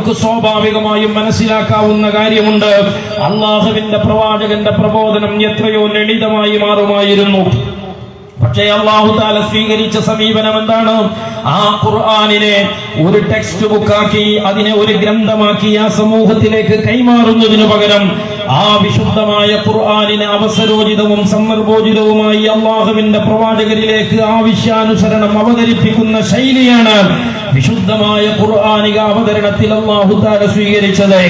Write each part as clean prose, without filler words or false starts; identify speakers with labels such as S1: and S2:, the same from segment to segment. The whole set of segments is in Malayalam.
S1: നമുക്ക് സ്വാഭാവികമായും മനസ്സിലാക്കാവുന്ന കാര്യമുണ്ട്. അള്ളാഹുവിന്റെ പ്രവാചകന്റെ പ്രബോധനം എത്രയോ ലളിതമായി മാറുമായിരുന്നു. പക്ഷേ അല്ലാഹു തആല സ്വീകരിച്ച സമീപനം എന്താണ്? ആ ഖുർആനിനെ ഒരു ടെക്സ്റ്റ് ബുക്കാക്കി, അതിനെ ഒരു ഗ്രന്ഥമാക്കി ആ സമൂഹത്തിലേക്ക് കൈമാറുന്നതിനു പകരം ആ വിശുദ്ധമായ ഖുർആനിനെ അവസരോചിതവും സന്ദർഭോചിതവുമായി അള്ളാഹുവിന്റെ പ്രവാചകരിലേക്ക് ആവശ്യാനുസരണം അവതരിപ്പിക്കുന്ന ശൈലിയാണ് വിശുദ്ധമായ ഖുർആനിക അവതരണത്തിൽ അല്ലാഹു തആല സ്വീകരിച്ചത്.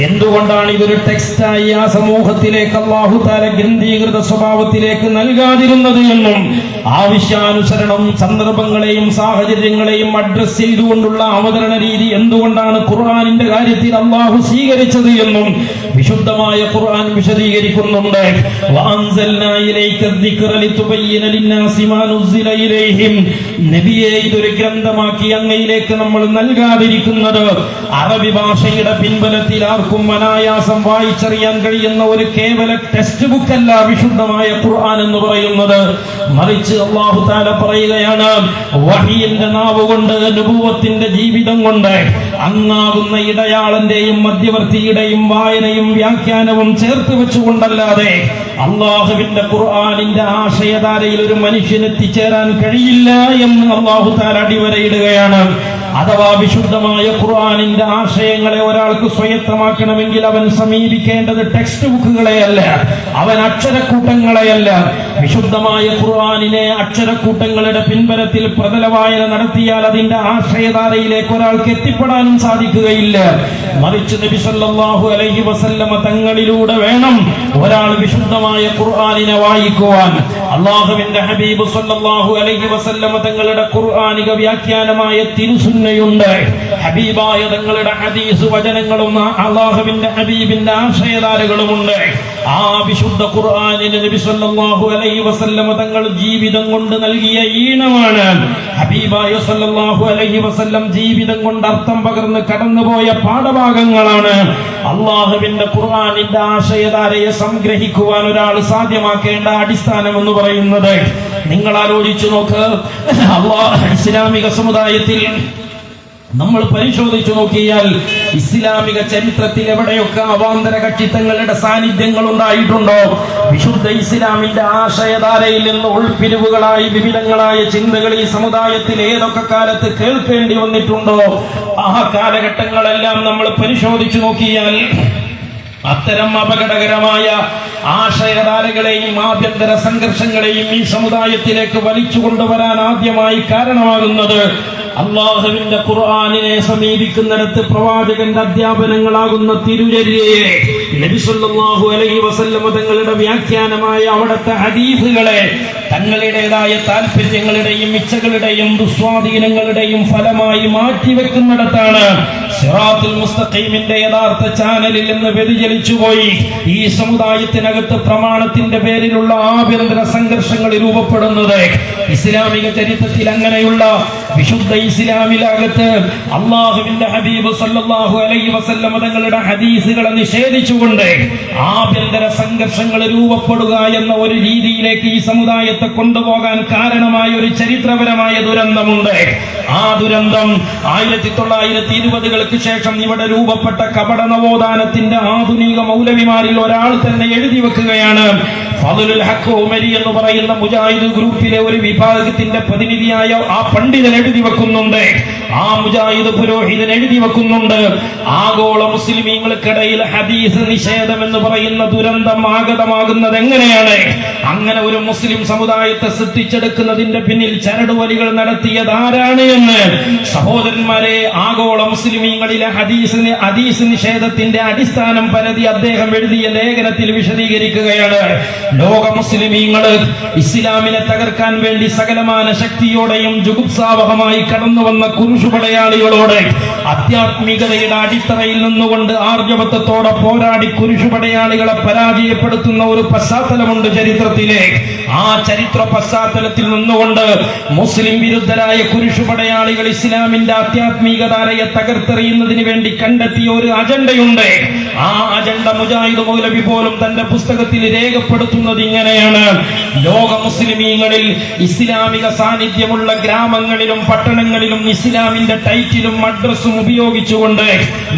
S1: എന്തുകൊണ്ടാണ് ഇതൊരു ടെക്സ്റ്റായി ആ സമൂഹത്തിലേക്ക് അല്ലാഹു തആല ഗ്രന്ഥീകൃത സ്വഭാവത്തിലേക്ക് നൽകാതിരുന്നത് എന്നും, ആവശ്യാനുസരണം സന്ദർഭങ്ങളെയും സാഹചര്യങ്ങളെയും അഡ്രസ് ചെയ്തുകൊണ്ടുള്ള അവതരണ രീതി എന്തുകൊണ്ടാണ് ഖുർആനിന്റെ കാര്യത്തിൽ അല്ലാഹു സ്വീകരിച്ചത് എന്നും വിശുദ്ധമായ ഖുർആൻ വിശദീകരിക്കുന്നുണ്ട്. വഅൻസൽനാ ഇലൈക الذിക്റ ലിതുബയ്യിന ലിന്നാസി മാ നുസില ഇലൈഹിം. നബിയെ, ഇതൊരു ഗ്രന്ഥമാക്കി അങ്ങയിലേക്ക് നമ്മൾ നൽകാതിരിക്കുന്നത് അറബി ഭാഷയുടെ പിൻബലത്തിൽ ആർക്കും അനായാസം വായിച്ചറിയാൻ കഴിയുന്ന ഒരു കേവല ടെക്സ്റ്റ് ബുക്ക് അല്ല വിശുദ്ധമായ ഖുർആൻ എന്ന് പറയുന്നത്. മറിച്ച് അല്ലാഹു തആല പറയുകയാണ്, വഹിയിന്റെ നാവ് കൊണ്ട്, നുബുവത്തിന്റെ ജീവിതം കൊണ്ട് അങ്ങാവുന്ന ഇടയാളന്റെയും മധ്യവർത്തിയുടെയും വായനയും വ്യാഖ്യാനവും ചേർത്ത് വെച്ചുകൊണ്ടല്ലാതെ അള്ളാഹുവിന്റെ ഖുർആനിന്റെ ആശയധാരയിൽ ഒരു മനുഷ്യന് എത്തിച്ചേരാൻ കഴിയില്ല എന്ന് അല്ലാഹു തആല അടിവരയിടുകയാണ്. അഥവാ വിശുദ്ധമായ ഖുർആനിന്റെ ആശയങ്ങളെ ഒരാൾക്ക് സ്വായത്തമാക്കണമെങ്കിൽ അവൻ സമീപിക്കേണ്ടത് ടെക്സ്റ്റ് ബുക്കുകളെയല്ല, അവൻ അക്ഷരക്കൂട്ടങ്ങളെയല്ല. വിശുദ്ധമായ ഖുർആനിനെ അക്ഷരക്കൂട്ടങ്ങളുടെ പിൻബലത്തിൽ പ്രതല വായന നടത്തിയാൽ അതിന്റെ ആശയധാരയിലേക്ക് ഒരാൾക്ക് എത്തിപ്പെടാനും സാധിക്കുകയില്ല. മറിച്ച് നബി സല്ലല്ലാഹു അലൈഹി വസല്ലമ തങ്ങളിലൂടെ വേണം ഒരാൾ വിശുദ്ധമായ ഖുർആനിനെ വായിക്കുവാൻ. അല്ലാഹുവിന്റെ ഹബീബ് സല്ലല്ലാഹു അലൈഹി വസല്ലമ തങ്ങളുടെ ഖുർആനിക വ്യാഖ്യാനമായ തിരുസുന്നയുണ്ട്. ഹബീബായ തങ്ങളുടെ ഹദീസ് വചനങ്ങളും അല്ലാഹുവിന്റെ ഹബീബിന്റെ ആശയധാരകളുമുണ്ട്. ആ വിശുദ്ധ ഖുർആനിനെ നബി സല്ലല്ലാഹു അലൈഹി വസല്ലമ തങ്ങൾ ജീവിതം കൊണ്ട് നൽകിയ ഈണമാണ്. ഹബീബായ സല്ലല്ലാഹു അലൈഹി വസല്ലം ജീവിതം കൊണ്ട് അർത്ഥം പകർന്ന് കടന്നുപോയ പാഠഭാഗങ്ങളാണ്. അല്ലാഹുവിന്റെ ഖുർആനിന്റെ ആശയധാരയെ സംഗ്രഹിക്കുവാൻ ഒരാൾ സാധ്യമാക്കേണ്ട അടിസ്ഥാനം എന്ന് പറയുന്നത്, നിങ്ങൾ ആലോചിച്ചു നോക്ക്. ഇസ്ലാമിക സമുദായത്തിൽ നമ്മൾ പരിശോധിച്ചു നോക്കിയാൽ ഇസ്ലാമിക ചരിത്രത്തിൽ എവിടെയൊക്കെ അവാന്തര കക്ഷിത്തങ്ങളുടെ സാന്നിധ്യങ്ങൾ ഉണ്ടായിട്ടുണ്ടോ, വിശുദ്ധ ഇസ്ലാമിന്റെ ആശയധാരയിൽ നിന്ന് ഉൾപിരിവുകളായി വിവിധങ്ങളായ ചിന്തകൾ ഈ സമുദായത്തിൽ ഏതൊക്കെ കാലത്ത് കേൾക്കേണ്ടി വന്നിട്ടുണ്ടോ, ആ കാലഘട്ടങ്ങളെല്ലാം നമ്മൾ പരിശോധിച്ചു നോക്കിയാൽ അത്തരം അപകടകരമായ ആശയധാരകളെയും ആഭ്യന്തര സംഘർഷങ്ങളെയും ഈ സമുദായത്തിലേക്ക് വലിച്ചു കൊണ്ടുവരാൻ ആദ്യമായി കാരണമാകുന്നത് അല്ലാഹുവിന്റെ ഖുർആനിനെ സമീപിക്കുന്നിടത്ത് പ്രവാചകന്റെ അധ്യാപനങ്ങളാകുന്ന തിരുചര്യയെ, നബി സല്ലല്ലാഹു അലൈഹി വസല്ലം തങ്ങളുടെ വ്യാഖ്യാനമായ അവിടുത്തെ ഹദീസുകളെ തങ്ങളുടേതായ താല്പര്യങ്ങളുടെയും ഇച്ഛകളുടെയും ദുസ്വാധീനങ്ങളുടെയും ഫലമായി മാറ്റിവെക്കുന്നിടത്താണ് സിറാത്തുൽ മുസ്തഖീമിന്റെ യഥാർത്ഥ ചാനലിൽ നിന്ന് വ്യതിചലിച്ചുപോയി ഈ സമുദായത്തിനകത്ത് പ്രമാണത്തിന്റെ പേരിലുള്ള ആഭ്യന്തര സംഘർഷങ്ങൾ രൂപപ്പെടുന്നത്. ഇസ്ലാമിക ചരിത്രത്തിൽ അങ്ങനെയുള്ള വിശുദ്ധ ഇസ്ലാമിലകത്ത് അല്ലാഹുവിന്റെ ഹബീബ് സല്ലല്ലാഹു അലൈഹി വസല്ലം തങ്ങളുടെ ഹദീസുകളെ നിഷേധിച്ചുകൊണ്ട് ആഭ്യന്തര സംഘർഷങ്ങൾ രൂപപ്പെടുക എന്ന ഒരു രീതിയിലേക്ക് ഈ സമുദായത്തെ കൊണ്ടുപോകാൻ കാരണമായ ഒരു ചരിത്രപരമായ ദുരന്തമുണ്ട്. ആ ദുരന്തം 1920-കൾക്ക് ശേഷം ഇവിടെ രൂപപ്പെട്ട കപട നവോത്ഥാനത്തിന്റെ ആധുനിക മൗലവിമാരിൽ ഒരാൾ തന്നെ എഴുതി വെക്കുകയാണ്. ഫളുൽ ഹഖ് ഉമരി എന്ന് പറയുന്ന മുജാഹിദ് ഗ്രൂപ്പിലെ ഒരു വിഭാഗത്തിന്റെ പ്രതിനിധിയായ ആ പണ്ഡിതൻ എഴുതി വെക്കുന്നുണ്ട്, ആ മുജാഹിദ് പുരോഹിതൻ എഴുതി വെക്കുന്നുണ്ട്, ആഗോള മുസ്ലിമീങ്ങൾക്കിടയിൽ ഹദീസ് നിഷേധം എന്ന് പറയുന്ന ദുരന്തം ആഗതമാകുന്നത് എങ്ങനെയാണ്? അങ്ങനെ ഒരു മുസ്ലിം സമുദായത്തെ സൃഷ്ടിച്ചെടുക്കുന്നതിന്റെ പിന്നിൽ ചരടുവലികൾ നടത്തിയത് ആരാണ് എന്ന് സഹോദരന്മാരെ, ആഗോള മുസ്ലിമീങ്ങളിലെ ഹദീസ് നിഷേധത്തിന്റെ അടിസ്ഥാനം പരതി അദ്ദേഹം എഴുതിയ ലേഖനത്തിൽ വിശദീകരിക്കുകയാണ്. ലോക മുസ്ലിമീങ്ങൾ ഇസ്ലാമിനെ തകർക്കാൻ വേണ്ടി സകലമാന ശക്തിയോടെയും ജുഗുപ്സാവഹമായി കടന്നു വന്ന കുരിശുപടയാളികളോട് ആധ്യാത്മികതയുടെ അടിത്തറയിൽ നിന്നുകൊണ്ട് ആർജവത്വത്തോടെ പോരാടി കുരിശുപടയാളികളെ പരാജയപ്പെടുത്തുന്ന ഒരു പശ്ചാത്തലമുണ്ട് ചരിത്രത്തിലെ. ആ ചരിത്ര പശ്ചാത്തലത്തിൽ നിന്നുകൊണ്ട് മുസ്ലിം വിരുദ്ധരായ കുരിശുപടയാളികൾ ഇസ്ലാമിന്റെ ആധ്യാത്മികതാരയെ തകർത്തെറിയുന്നതിന് വേണ്ടി കണ്ടെത്തിയ ഒരു അജണ്ടയുണ്ട്. ആ അജണ്ട മുജാഹിദ് മൗലവി പോലും തന്റെ പുസ്തകത്തിൽ രേഖപ്പെടുത്തുന്നത് ഇങ്ങനെയാണ്: ലോക മുസ്ലിമീങ്ങളിൽ ഇസ്ലാമിക സാന്നിധ്യമുള്ള ഗ്രാമങ്ങളിലും പട്ടണങ്ങളിലും ഇസ്ലാമിന്റെ ടൈറ്റിലും അഡ്രസ്സും ഉപയോഗിച്ചുകൊണ്ട്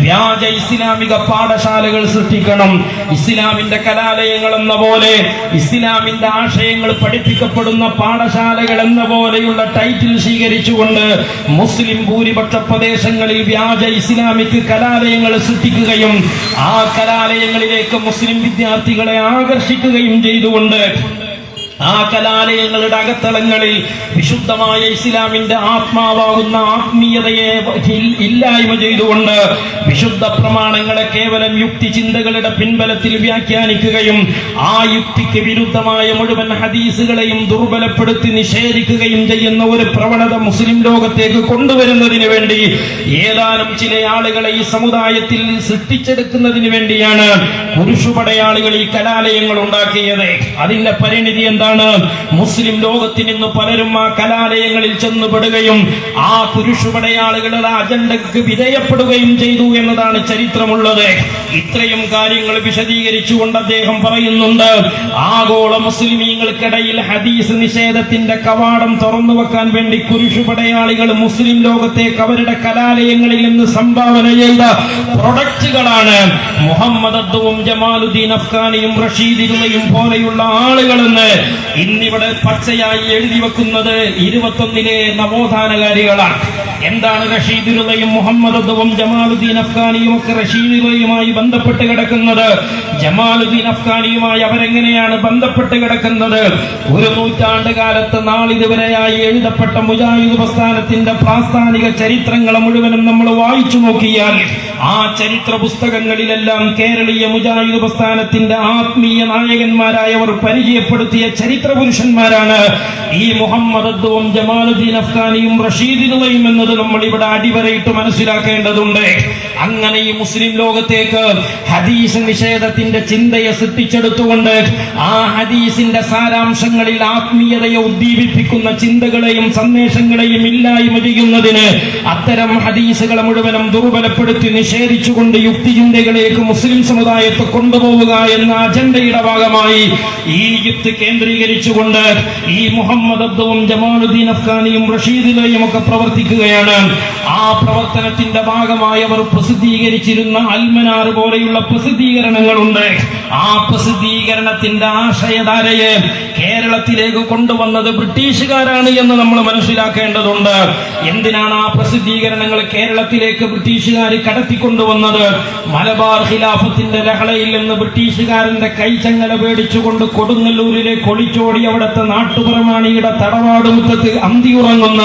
S1: വ്യാജ ഇസ്ലാമിക പാഠശാലകൾ സൃഷ്ടിക്കണം. ഇസ്ലാമിന്റെ കലാലയങ്ങൾ എന്ന പോലെ, ഇസ്ലാമിന്റെ ആശയങ്ങൾ പഠിപ്പിക്കപ്പെടുന്ന പാഠശാലകൾ എന്ന പോലെയുള്ള ടൈറ്റിൽ സ്വീകരിച്ചുകൊണ്ട് മുസ്ലിം ഭൂരിപക്ഷ പ്രദേശങ്ങളിൽ വ്യാജ ഇസ്ലാമിക് കലാലയങ്ങൾ സൃഷ്ടിക്കുകയും ആ കലാലയങ്ങളിലേക്ക് മുസ്ലിം വിദ്യാർത്ഥികളെ ആകർഷിക്കുകയും ചെയ്തുകൊണ്ട് ആ കലാലയങ്ങളുടെ അകത്തളങ്ങളിൽ വിശുദ്ധമായ ഇസ്ലാമിന്റെ ആത്മാവാകുന്ന ആത്മീയതയെ ഇല്ലായ്മ ചെയ്തുകൊണ്ട് വിശുദ്ധ പ്രമാണങ്ങളെ കേവലം യുക്തി ചിന്തകളുടെ പിൻബലത്തിൽ വ്യാഖ്യാനിക്കുകയും ആ യുക്തിക്ക് വിരുദ്ധമായ മുഴുവൻ ഹദീസുകളെയും ദുർബലപ്പെടുത്തി നിഷേധിക്കുകയും ചെയ്യുന്ന ഒരു പ്രവണത മുസ്ലിം ലോകത്തേക്ക് കൊണ്ടുവരുന്നതിന് വേണ്ടി ഏതാനും ചില ആളുകളെ ഈ സമുദായത്തിൽ സൃഷ്ടിച്ചെടുക്കുന്നതിന് വേണ്ടിയാണ് കുരിശുപടയാളികൾ ഈ കലാലയങ്ങൾ ഉണ്ടാക്കിയത്. അതിന്റെ പരിണിതി എന്താണ്? മുസ്ലിം ലോകത്തിൽ ഇന്ന് പലരും ആ കലാലയങ്ങളിൽ ചെന്നുപെടുകയും ആ കുരിശുപടയാളികളുടെ അജണ്ടക്ക് വിധേയപ്പെടുകയും ചെയ്തു എന്നതാണ് ചരിത്രമുള്ളത്. ഇത്രയും കാര്യങ്ങൾ വിശദീകരിച്ചുകൊണ്ട് അദ്ദേഹം പറയുന്നുണ്ട്, ആഗോള മുസ്ലിമീങ്ങൾക്കിടയിൽ ഹദീസ് നിഷേധത്തിന്റെ കവാടം തുറന്നു വെക്കാൻ വേണ്ടി കുരിശുപടയാളികൾ മുസ്ലിം ലോകത്തേക്ക് അവരുടെ കലാലയങ്ങളിൽ നിന്ന് സംഭാവന ചെയ്ത പ്രൊഡക്റ്റുകളാണ് മുഹമ്മദ് അബ്ദുവും ജമാലുദ്ദീൻ അഫ്ഗാനിയും റഷീദിലും പോലെയുള്ള ആളുകളെന്ന് ഇന്നിവിടെ പച്ചയായി എഴുതി വെക്കുന്നത് 21 നവോത്ഥാനകാരികളാണ്. എന്താണ് റഷീദുലയും മുഹമ്മദ് അബ്ദുവും ജമാലുദ്ദീൻ അഫ്ഗാനിയും ഒക്കെ റഷീദുലയുമായി ബന്ധപ്പെട്ട് കിടക്കുന്നത്? ജമാലുദ്ദീൻ അഫ്ഗാനിയുമായി അവരെങ്ങനെയാണ് ബന്ധപ്പെട്ട് കിടക്കുന്നത്? ഒരു നൂറ്റാണ്ട് കാലത്ത് നാളിതുവരെയായി എഴുതപ്പെട്ട മുജാഹിദ് പ്രസ്ഥാനത്തിന്റെ പ്രാസ്ഥാനിക ചരിത്രങ്ങളെ മുഴുവനും നമ്മൾ വായിച്ചു നോക്കിയാൽ ആ ചരിത്ര പുസ്തകങ്ങളിലെല്ലാം കേരളീയ മുജാഹിദ് പ്രസ്ഥാനത്തിന്റെ ആത്മീയ നായകന്മാരായവർ പരിചയപ്പെടുത്തിയ ചരിത്ര പുരുഷന്മാരാണ് ഈ മുഹമ്മദ് അബ്ദുവും ജമാലുദ്ദീൻ അഫ്ഗാനിയും റഷീദുലയും എന്നത് നമ്മൾ ഇവിടെ അടിവരയിട്ട് മനസ്സിലാക്കേണ്ടതുണ്ട്. അങ്ങനെ ഈ മുസ്ലിം ലോകത്തേക്ക് ഹദീസ് നിഷേധത്തിന്റെ ചിന്തയെ സൃഷ്ടിച്ചെടുത്തുകൊണ്ട് ആ ഹദീസിന്റെ സാരാംശങ്ങളിൽ ആത്മീയതയെ ഉദ്ദീപിപ്പിക്കുന്ന ചിന്തകളെയും സന്ദേശങ്ങളെയും ഇല്ലായ്മ ചെയ്യുന്നതിന് അത്തരം ഹദീസുകളെ മുഴുവനും ദുർബലപ്പെടുത്തി നിഷേധിച്ചുകൊണ്ട് യുക്തിചിന്തകളിലേക്ക് മുസ്ലിം സമുദായത്തെ കൊണ്ടുപോവുക എന്ന അജണ്ടയുടെ ഭാഗമായി ഈജിപ്ത് കേന്ദ്രീകരിച്ചുകൊണ്ട് ഈ മുഹമ്മദ് അബ്ദുവും ജമാലുദ്ദീൻ അഫ്ഗാനിയും റഷീദുലയും ഒക്കെ പ്രവർത്തിക്കുകയാണ്. ആ പ്രവർത്തനത്തിന്റെ ഭാഗമായി അവർ പ്രസിദ്ധീകരിച്ചിരുന്ന അൽമനാർ പോലെയുള്ള പ്രസിദ്ധീകരണങ്ങളുണ്ട്. ആ പ്രസിദ്ധീകരണത്തിന്റെ ആശയധാരയെ കേരളത്തിലേക്ക് കൊണ്ടുവന്നത് ബ്രിട്ടീഷുകാരാണ് എന്ന് നമ്മൾ മനസ്സിലാക്കേണ്ടതുണ്ട്. എന്തിനാണ് ആ പ്രസിദ്ധീകരണങ്ങൾ കേരളത്തിലേക്ക് ബ്രിട്ടീഷുകാർ കടത്തിക്കൊണ്ടുവന്നത്? മലബാർ ഖിലാഫത്തിന്റെ ലഹളയിൽ നിന്ന് ബ്രിട്ടീഷുകാരന്റെ കൈച്ചങ്ങല പേടിച്ചുകൊണ്ട് കൊടുങ്ങല്ലൂരിലേക്ക് ഒളിച്ചോടി അവിടുത്തെ നാട്ടുപ്രമാണിയുടെ തടവാടുമുറ്റത്ത് അന്തിയുറങ്ങുന്ന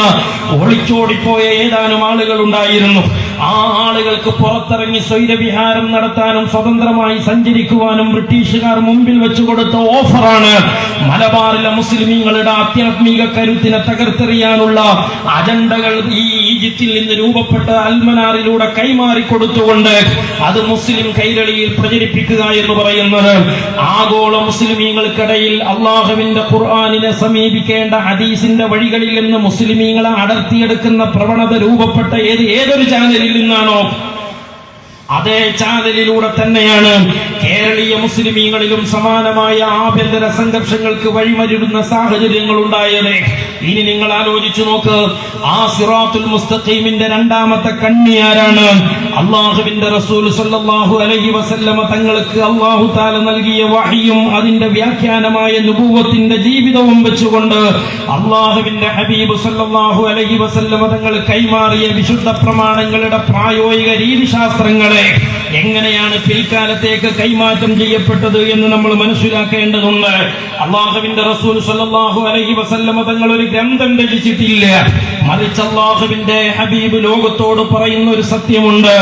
S1: ഒളിച്ചോടിപ്പോയ ഏതാനും ആളുകൾ ഉണ്ടായിരുന്നു. ആ ആളുകൾക്ക് പുറത്തിറങ്ങി സ്വൈരവിഹാരം നടത്താനും സ്വതന്ത്രമായി സഞ്ചരിക്കുവാനും ബ്രിട്ടീഷുകാർ മുമ്പിൽ വെച്ചു കൊടുത്ത ഓഫറാണ് മലബാറിലെ മുസ്ലിമീങ്ങളുടെ ആധ്യാത്മിക കരുത്തിനെ തകർത്തെറിയാനുള്ള അജണ്ടകൾ ഈ ഈജിപ്തിൽ നിന്ന് രൂപപ്പെട്ട അൽമനാറിലൂടെ കൈമാറി കൊടുത്തുകൊണ്ട് അത് മുസ്ലിം കൈരളിയിൽ പ്രചരിപ്പിക്കുക എന്ന് പറയുന്നത്. ആഗോള മുസ്ലിമീങ്ങൾക്കിടയിൽ അള്ളാഹുവിന്റെ ഖുർആനിനെ സമീപിക്കേണ്ട ഹദീസിന്റെ വഴികളിൽ നിന്ന് മുസ്ലിമീങ്ങളെ അടർത്തിയെടുക്കുന്ന പ്രവണത രൂപപ്പെട്ട ഏതൊരു ചാനലിൽ നിന്നാണോ അതേ ചാനലിലൂടെ തന്നെയാണ് കേരളീയ മുസ്ലിമീങ്ങളിലും സമാനമായ ആഭ്യന്തര സംഘർഷങ്ങൾക്ക് വഴിമരുന്ന സാഹചര്യങ്ങൾ ഉണ്ടായത്. ഇനി നിങ്ങൾ ആലോചിച്ചു നോക്ക്, ആ സിറാത്തുൽ മുസ്തഖീമിന്റെ രണ്ടാമത്തെ കണ്ണിയാരാണ്? അള്ളാഹുവിന്റെ റസൂൽ സല്ലല്ലാഹു അലൈഹി വസല്ലമ തങ്ങൾക്ക് അള്ളാഹു തആല നൽകിയ വഹിയും അതിന്റെ വ്യാഖ്യാനമായ നുബുവത്തിന്റെ ജീവിതവും വെച്ചുകൊണ്ട് അള്ളാഹുവിന്റെ ഹബീബ് സല്ലല്ലാഹു അലൈഹി വസല്ലമ തങ്ങൾ കൈമാറിയ വിശുദ്ധ പ്രമാണങ്ങളുടെ പ്രായോഗിക രീതിശാസ്ത്രങ്ങളെ എങ്ങനെയാണ് പിൽക്കാലത്തേക്ക് കൈമാറ്റം ചെയ്യപ്പെട്ടത് എന്ന് നമ്മൾ മനസ്സിലാക്കേണ്ടതുണ്ട്. അള്ളാഹുവിന്റെ റസൂൽ സല്ലല്ലാഹു അലൈഹി വസല്ലമ തങ്ങൾ ഒരു ഗ്രന്ഥം രചിച്ചിട്ടില്ല. മറിച്ച് അള്ളാഹുവിന്റെ ഹബീബ് ലോകത്തോട് പറയുന്ന ഒരു സത്യമുണ്ട്.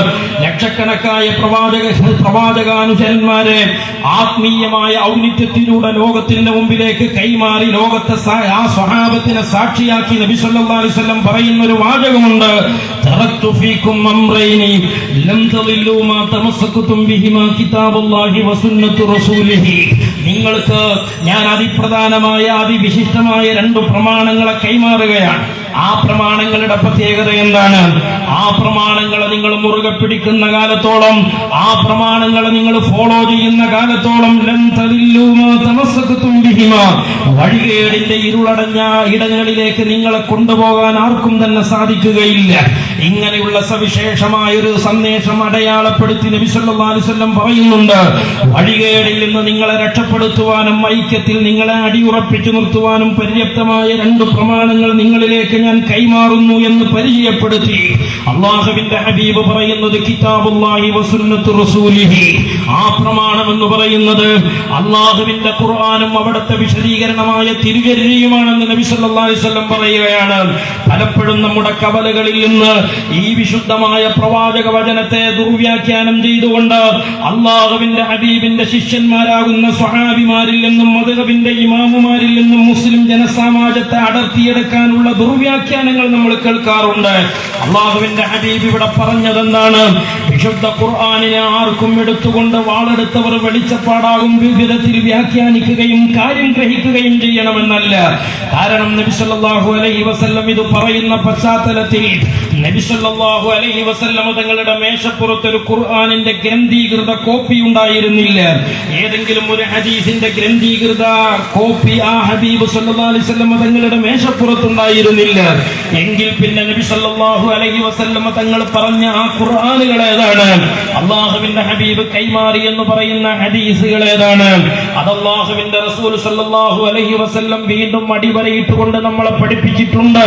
S1: ലക്ഷക്കണക്കായ പ്രവാചകാനുചരന്മാരെ ആത്മീയമായ ഔന്നിത്യത്തിലൂടെ ലോകത്തിന്റെ മുമ്പിലേക്ക് കൈമാറി ലോകത്തെ ആ സ്വഹാബത്തിനെ സാക്ഷിയാക്കി നബി സല്ലല്ലാഹു അലൈഹി വസല്ലം പറയുന്ന ഒരു വാചകമുണ്ട്: തറക്തു ഫീകും അംറൈനി ലം തളില്ലു മാ തമസ്സക്തും ബിഹിമാ കിതാബുല്ലാഹി വസുന്നത്തു റസൂലിഹി. നിങ്ങൾക്ക് ഞാൻ അതിപ്രധാനമായ അതിവിശിഷ്ടമായ 2 പ്രമാണങ്ങളെ കൈമാറുകയാണ്. ആ പ്രമാണങ്ങളുടെ പ്രത്യേകത എന്താണ്? ആ പ്രമാണങ്ങളെ നിങ്ങൾ മുറുകെ പിടിക്കുന്ന കാലത്തോളം, ആ പ്രമാണങ്ങളെ നിങ്ങൾ ഫോളോ ചെയ്യുന്ന കാലത്തോളം ലൻ തദില്ലൂ മാ തമസ്സക്തും ബിഹിമാ, വഴികേടിന്റെ ഇരുളടഞ്ഞ ഇടങ്ങളിലേക്ക് നിങ്ങളെ കൊണ്ടുപോകാൻ ആർക്കും തന്നെ സാധിക്കുകയില്ല. ഇങ്ങനെയുള്ള സവിശേഷമായ ഒരു സന്ദേശം അടയാളപ്പെടുത്തി നബി സല്ലല്ലാഹു അലൈഹി വസല്ലം പറയുന്നുണ്ട്. വഴികേടിൽ നിന്ന് നിങ്ങളെ രക്ഷപ്പെടുത്തുവാനും ഐക്യത്തിൽ നിങ്ങളെ അടിയുറപ്പിച്ചു നിർത്തുവാനും പര്യാപ്തമായ 2 പ്രമാണങ്ങൾ നിങ്ങളിലേക്ക് ഞാൻ കൈമാറുന്നു എന്ന് പരിചയപ്പെടുത്തി. അല്ലാഹുവിന്റെ ഹബീബ് പറയുന്നത് കിതാബുല്ലാഹി വസുന്നത്തു റസൂലിഹി, ആ പ്രമാണം എന്ന് പറയുന്നത് അല്ലാഹുവിന്റെ ഖുർആനും അവിടുത്തെ വിശദീകരണമായ തിരുചര്യയുമാണെന്ന് നബി സല്ലല്ലാഹു അലൈഹി വസല്ലം പറയുകയാണ്. പലപ്പോഴും നമ്മുടെ കവലകളിൽ നിന്ന് ഈ വിശുദ്ധമായ പ്രവാചക വചനത്തെ ദുർവ്യാഖ്യാനം ചെയ്തുകൊണ്ട് അല്ലാഹുവിന്റെ ഹബീബിന്റെ ശിഷ്യന്മാരാകുന്ന സ്വഹാബിമാരിൽ നിന്നും മദ്ഹബിന്റെ ഇമാമുമാരിൽ നിന്നും മുസ്ലിം ജനസമാജത്തെ അടർത്തിയെടുക്കാനുള്ള ദുർവ്യാഖ്യാനങ്ങൾ നമ്മൾ കേൾക്കാറുണ്ട്. അല്ലാഹുവിന്റെ ഹബീബ് ഇവിടെ പറഞ്ഞതെന്താണ്? വിശുദ്ധ ഖുർആനിനെ ആർക്കും എടുത്തുകൊണ്ട് വാളെടുത്തവർ വെളിച്ചപ്പാടാകും വിധത്തിൽ വ്യാഖ്യാനിക്കുകയും കാര്യം ഗ്രഹിക്കുകയും ചെയ്യണമെന്നല്ല. കാരണം നബി സല്ലല്ലാഹു അലൈഹി വസല്ലം ഇത് പറയുന്ന പശ്ചാത്തലത്തിൽ നബി സല്ലല്ലാഹു അലൈഹി വസല്ലം തങ്ങളുടെ മേശപ്പുറത്ത് ഒരു ഖുർആനിന്റെ ഗ്രന്ഥീകൃത കോപ്പി ഉണ്ടായിരുന്നില്ല. ഏതെങ്കിലും ഒരു ഹദീസിന്റെ ഗ്രന്ഥീകൃത കോപ്പി ആ ഹബീബ് സല്ലല്ലാഹു അലൈഹി വസല്ലം തങ്ങളുടെ മേശപ്പുറത്തുണ്ടായിരുന്നില്ല. എങ്കിൽ പിന്നെ നബി സല്ലല്ലാഹു അലൈഹി വസല്ലം തങ്ങൾ പറഞ്ഞ ആ ഖുർആനുകൾ ഏതാണ്? അല്ലാഹുവിന്റെ ഹബീബ് കൈമാറി എന്ന് പറയുന്ന ഹദീസുകൾ ഏതാണ്? അത് അല്ലാഹുവിന്റെ റസൂൽ സല്ലല്ലാഹു അലൈഹി വസല്ലം വീണ്ടും അടിവരയിട്ടുകൊണ്ട് നമ്മളെ പഠിപ്പിച്ചിട്ടുണ്ട്.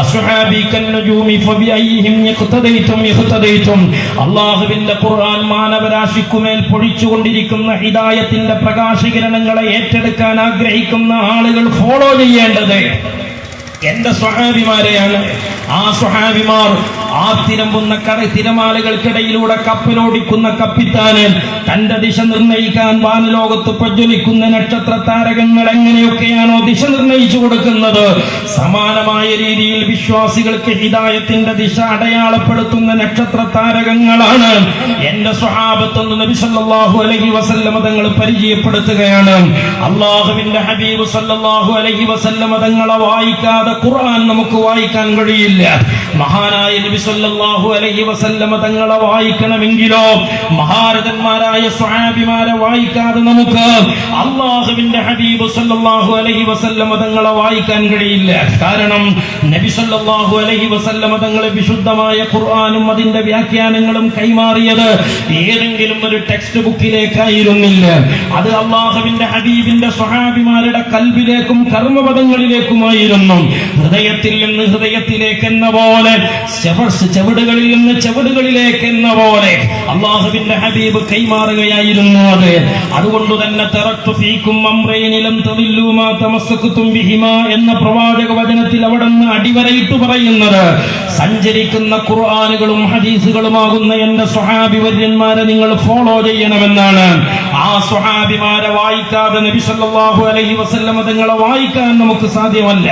S1: അസ്ഹാബി കന്നജൂമി ഫബിഅയ്ഹിം യഖ്തദൈതും യഖ്തദൈതും. അല്ലാഹുവിന്റെ ഖുർആൻ മാനവരാശിക്കുമേൽ പൊഴിച്ചുകൊണ്ടിരിക്കുന്ന ഹിദായത്തിന്റെ പ്രകാശകിരണങ്ങളെ ഏറ്റെടുക്കാൻ ആഗ്രഹിക്കുന്ന ആളുകൾ ഫോളോ ചെയ്യേണ്ടത് എന്റെ സ്വഹാബിമാരെയാണ്. ആ സ്വഹാബിമാർ ആ തിരമ്പുന്ന തിരമാലകൾക്കിടയിലൂടെ കപ്പലോടിക്കുന്ന കപ്പിത്താന് തന്റെ ദിശ നിർണയിക്കാൻ വാനലോകത്ത് പ്രജ്വലിക്കുന്ന നക്ഷത്ര താരകങ്ങൾ എങ്ങനെയൊക്കെയാണോ ദിശ നിർണയിച്ചു കൊടുക്കുന്നത്, സമാനമായ രീതിയിൽ വിശ്വാസികൾക്ക് ഹിദായത്തിന്റെ ദിശ അടയാളപ്പെടുത്തുന്ന നക്ഷത്ര താരകങ്ങളാണ് എന്റെ സ്വഹാബത്തെന്ന് നബി സല്ലല്ലാഹു അലൈഹി വസല്ലം തങ്ങൾ പരിചയപ്പെടുത്തുകയാണ്. അല്ലാഹുവിന്റെ ഹബീബ് സല്ലല്ലാഹു അലൈഹി വസല്ലം തങ്ങളെ വായിക്കാതെ ഖുർആൻ നമുക്ക് വായിക്കാൻ കഴിയില്ല. മഹാനായ നബി സല്ലല്ലാഹു അലൈഹി വസല്ലം തങ്ങളെ വായിക്കണമെങ്കിലോ മഹാരഥന്മാരായ സ്വഹാബിമാരെ വായിക്കാതെ നമുക്ക് അല്ലാഹുവിന്റെ ഹബീബ് സല്ലല്ലാഹു അലൈഹി വസല്ലം തങ്ങളെ വായിക്കാൻ കഴിയില്ല. കാരണം നബി സല്ലല്ലാഹു അലൈഹി വസല്ലം തങ്ങളെ വിശുദ്ധമായ ഖുർആനും അതിന്റെ വ്യാഖ്യാനങ്ങളും കൈമാറിയത് ഏതെങ്കിലും ഒരു ടെക്സ്റ്റ് ബുക്കിലേക്കായിരുന്നില്ല. അത് അല്ലാഹുവിന്റെ ഹബീബിന്റെ സ്വഹാബിമാരുടെ കൽബിലേക്കും കർമ്മപദങ്ങളിലേക്കുമായിരുന്നു. ഹൃദയത്തിൽ നിന്ന് ഹൃദയത്തിലേക്ക് എന്ന പോലെ, ചെവിടുകളിൽ നിന്ന് ചെവിടുകളിലേക്ക് എന്ന പോലെ അല്ലാഹുവിന്റെ ഹബീബ് കൈമാറുകയായിരുന്നു. അത് അതുകൊണ്ട് തന്നെ തറക്തു ഫീകും അംറൈനി ലം തദില്ലൂ മാ തമസ്സക്തും ബിഹിമാ എന്ന പ്രവാചക വചനത്തിൽ അവിടെ നിന്ന് അടിവരയിട്ട് പറയുന്നത് സഞ്ചരിക്കുന്ന ഖുർആനുകളും ഹദീസുകളുമാകുന്ന എന്റെ സ്വഹാബി വര്യന്മാരെ നിങ്ങൾ ഫോളോ ചെയ്യണമെന്നാണ്. ആ സ്വഹാബിമാരെ വായിക്കാതെ നബി സല്ലല്ലാഹു അലൈഹി വസല്ലം തങ്ങളെ വായിക്കാൻ നമുക്ക് സാധ്യമല്ല.